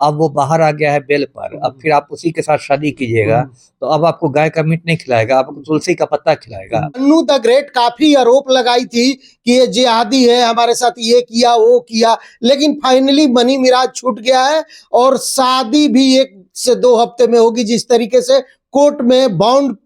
अब वो बाहर आ गया है बेल पर, अब फिर आप उसी के साथ शादी कीजिएगा तो अब आपको गाय का मीट नहीं खिलाएगा, आपको तुलसी का पत्ता खिलाएगा। मन्नू द ग्रेट काफी आरोप लगाई थी कि ये जिहादी है, हमारे साथ ये किया वो किया, लेकिन फाइनली मनी मिराज छूट गया है और शादी भी 1 से 2 हफ्ते में होगी। जिस तरीके से कोर्ट में बॉन्ड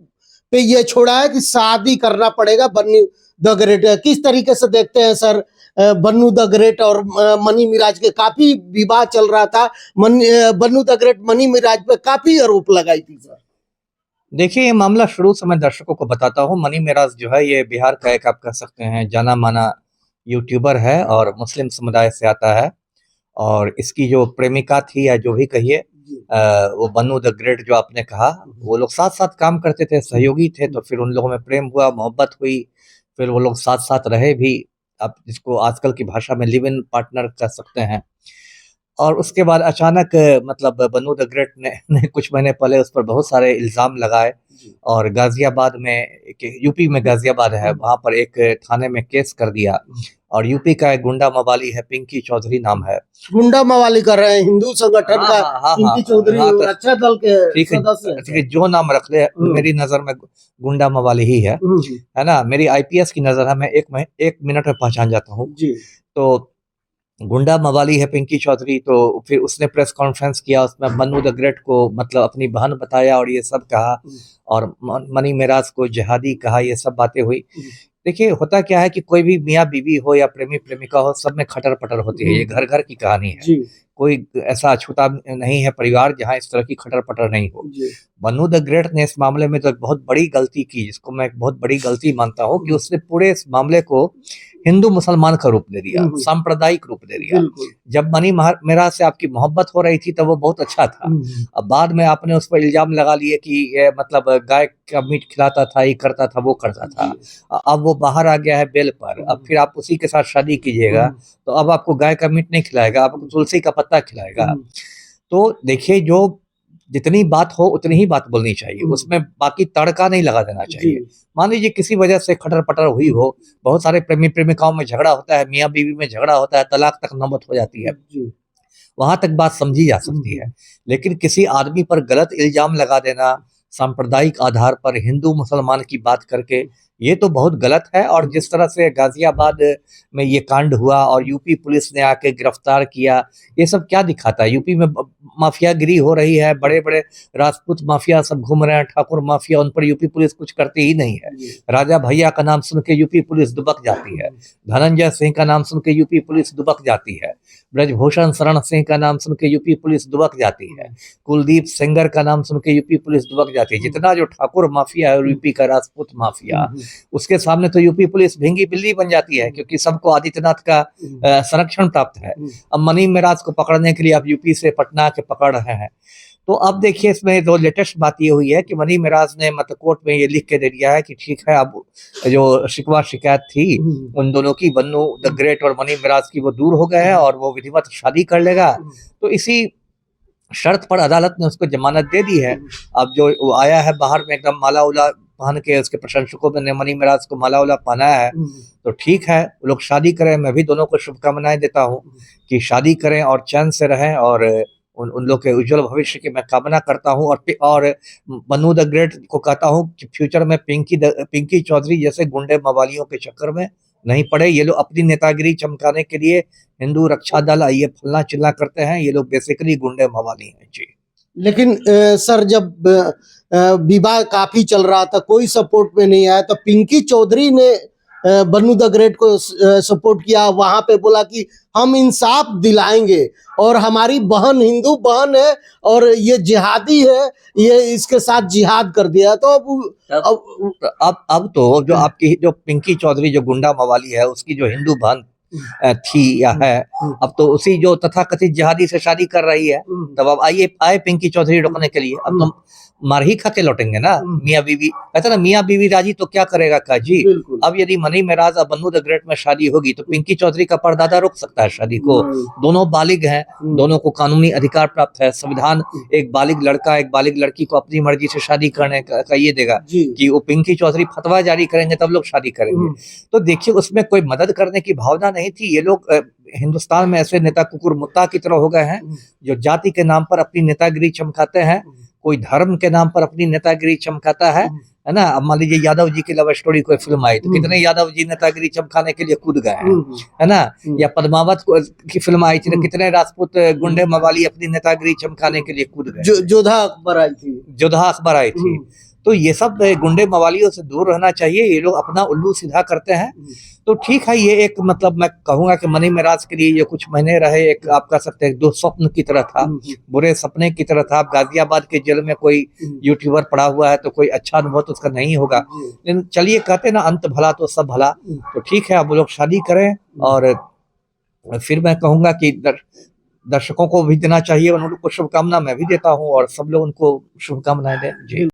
पे ये छोड़ा है कि शादी करना पड़ेगा बन्नू द ग्रेट। किस तरीके से देखते हैं सर बन्नू द ग्रेट और मनी मिराज के? काफी विवाद चल रहा था, बन्नू द ग्रेट मनी मिराज पे काफी आरोप लगाई थी सर। देखिए, ये मामला शुरू से मैं दर्शकों को बताता हूँ। मनी मिराज जो है ये बिहार का एक, आप कह सकते हैं, जाना माना यूट्यूबर है और मुस्लिम समुदाय से आता है। और इसकी जो प्रेमिका थी या जो भी कहिए, वो बन्नू द ग्रेट जो आपने कहा, वो लोग साथ साथ काम करते थे, सहयोगी थे। तो फिर उन लोगों में प्रेम हुआ, मोहब्बत हुई, फिर वो लोग साथ साथ रहे भी, आप जिसको आजकल की भाषा में लिव इन पार्टनर कह सकते हैं। और उसके बाद अचानक मतलब बन्नू द ग्रेट ने कुछ महीने पहले उस पर बहुत सारे इल्ज़ाम लगाए और गाजियाबाद में, यूपी में गाजियाबाद है, वहाँ पर एक थाने में केस कर दिया। और यूपी का एक गुंडा मवाली है, पिंकी चौधरी नाम है। गुंडा मवाली कर रहे हैं, हिंदू संगठन का पिंकी चौधरी रक्षा दल के सदस्य ठीक है, जो नाम रख ले, मेरी नजर में गुंडा मवाली ही है ना। मेरी आईपीएस की नजर है, मैं एक मिनट में पहचान जाता हूँ। तो गुंडा मवाली है पिंकी चौधरी। तो फिर उसने प्रेस कॉन्फ्रेंस किया, उसमें बन्नू द ग्रेट को मतलब अपनी बहन बताया और ये सब कहा, और मनी मिराज को जिहादी कहा, ये सब बातें हुई। देखिए, होता क्या है कि कोई भी मियाँ बीवी हो या प्रेमी प्रेमिका हो, सब में खटर पटर होती है। ये घर घर की कहानी है, कोई ऐसा अछूता नहीं है परिवार जहाँ इस तरह की खटर पटर नहीं हो। बन्नू द ग्रेट ने इस मामले में तो एक बहुत बड़ी गलती की, जिसको मैं एक बहुत बड़ी गलती मानता हूँ, कि उसने पूरे इस मामले को हिंदू मुसलमान का रूप दे दिया, सांप्रदायिक रूप दे दिया। जब मनी मिराज से आपकी मोहब्बत हो रही थी तब वो बहुत अच्छा था। अब बाद में आपने उस पर इल्जाम लगा लिए कि ये मतलब गाय का मीट खिलाता था, ये करता था, वो करता था। अब वो बाहर आ गया है बेल पर, अब फिर आप उसी के साथ शादी कीजिएगा तो अब आपको गाय का मीट नहीं खिलाएगा, आपको तुलसी का पत्ता खिलाएगा। तो देखिए, जो जितनी बात हो उतनी ही बात बोलनी चाहिए, उसमें बाकी तड़का नहीं लगा देना चाहिए। मान लीजिए किसी वजह से खटर पटर हुई हो, बहुत सारे प्रेमी प्रेमिकाओं में झगड़ा होता है, मियाँ बीवी में झगड़ा होता है, तलाक तक नौबत हो जाती है, वहां तक बात समझी जा सकती है। लेकिन किसी आदमी पर गलत इल्जाम लगा देना, सांप्रदायिक आधार पर हिंदू मुसलमान की बात करके, ये तो बहुत गलत है। और जिस तरह से गाजियाबाद में ये कांड हुआ और यूपी पुलिस ने आके गिरफ्तार किया, ये सब क्या दिखाता है? यूपी में माफियागिरी हो रही है, बड़े बड़े राजपूत माफिया सब घूम रहे हैं, ठाकुर माफिया, उन पर यूपी पुलिस कुछ करती ही नहीं है। राजा भैया का नाम सुन के यूपी पुलिस दुबक जाती है, धनंजय सिंह का नाम सुन के यूपी पुलिस दुबक जाती है, ब्रजभूषण शरण सिंह का नाम सुन के यूपी पुलिस दुबक जाती है, कुलदीप सेंगर का नाम सुन के यूपी पुलिस दुबक जाती है। जितना जो ठाकुर माफिया है यूपी का, राजपूत माफिया, उसके सामने तो यूपी पुलिस भींगी बिल्ली बन जाती है, क्योंकि सबको आदित्यनाथ का संरक्षण प्राप्त है। अब मनी मिराज को पकड़ने के लिए आप यूपी से पटना के पकड़ रहे हैं। तो अब देखिए, इसमें जो लेटेस्ट बात ये हुई है कि मनी मिराज ने मतलब कोर्ट में ये लिख के दे दिया है कि ठीक है, अब जो शिकवा शिकायत थी उन दोनों की, बन्नू द ग्रेट और मनी मिराज की, वो दूर हो गए हैं और वो विधिवत शादी कर लेगा। तो इसी शर्त पर अदालत ने उसको जमानत दे दी है। अब जो वो आया है बाहर में एकदम माला उला पहन के, उसके प्रशंसकों ने मनी मिराज को माला उला पहनाया है, तो ठीक है, वो लोग शादी करें। मैं भी दोनों को शुभकामनाएं देता हूँ कि शादी करें और चैन से रहें, और उन लोग के उज्जवल भविष्य की मैं कामना करता हूँ। और बन्नू द ग्रेट को कहता हूँ कि फ्यूचर में पिंकी चौधरी जैसे गुंडे मवालियों के चक्कर में नहीं पड़े। ये लोग अपनी नेतागिरी चमकाने के लिए हिंदू रक्षा दल, आइए फलना चिल्ला करते हैं, ये लोग बेसिकली गुंडे मवाली हैं जी। लेकिन सर, जब विवाद काफी चल रहा था, कोई सपोर्ट में नहीं आया, तो पिंकी चौधरी ने बन्नू द ग्रेट को सपोर्ट किया, वहां पे बोला कि हम इंसाफ दिलाएंगे और हमारी बहन हिंदू बहन है और ये जिहादी है, ये इसके साथ जिहाद कर दिया। तो अब तो जो आपकी जो पिंकी चौधरी जो गुंडा मवाली है, उसकी जो हिंदू बहन थी या है, अब तो उसी जो तथाकथित जिहादी से शादी कर रही है। तब अब आए पिंकी चौधरी रोकने के लिए। अब तो मार ही खा के लौटेंगे ना। मियाँ बीवी कहते ना, मियाँ बीवी राजी तो क्या करेगा काजी। बिल्कुल। अब यदि मनी मेराज और बन्नू द ग्रेट में शादी होगी तो पिंकी चौधरी का परदादा रोक सकता है शादी को। दोनों बालिग हैं, दोनों को कानूनी अधिकार प्राप्त है। संविधान एक बालिग लड़का एक बालिग लड़की को अपनी मर्जी से शादी करने का ये देगा कि वो पिंकी चौधरी फतवा जारी करेंगे तब लोग शादी करेंगे। तो देखिए उसमें कोई मदद करने की भावना नहीं थी। ये लोग हिंदुस्तान में ऐसे नेता कुकुर मुत्ता की तरह हो गए हैं जो जाति के नाम पर अपनी नेतागिरी चमकाते हैं, कोई धर्म के नाम पर अपनी नेतागिरी चमकाता है ना। अब मान लीजिए यादव जी की लव स्टोरी कोई फिल्म आई तो कितने यादव जी नेतागिरी चमकाने के लिए कूद गए हैं, है ना। या पद्मावत की फिल्म आई थी तो कितने राजपूत गुंडे मवाली अपनी नेतागिरी चमकाने के लिए कूद गए। जोधा अकबर आई थी, जोधा अकबर आई थी। तो ये सब गुंडे मवालियों से दूर रहना चाहिए। ये लोग अपना उल्लू सीधा करते हैं। तो ठीक है, ये एक मतलब मैं कहूंगा कि मनी मेराज के लिए ये कुछ महीने रहे एक आप कह सकते हैं दुस्वप्न की तरह था, बुरे सपने की तरह था। गाजियाबाद के जेल में कोई यूट्यूबर पड़ा हुआ है तो कोई अच्छा अनुभव तो उसका नहीं होगा। लेकिन चलिए कहते ना अंत भला तो सब भला। तो ठीक है, अब लोग शादी करें। और फिर मैं कहूंगा कि दर्शकों को भी देना चाहिए, उन लोग को शुभकामना मैं भी देता हूँ और सब लोग उनको शुभकामनाएं दें जी।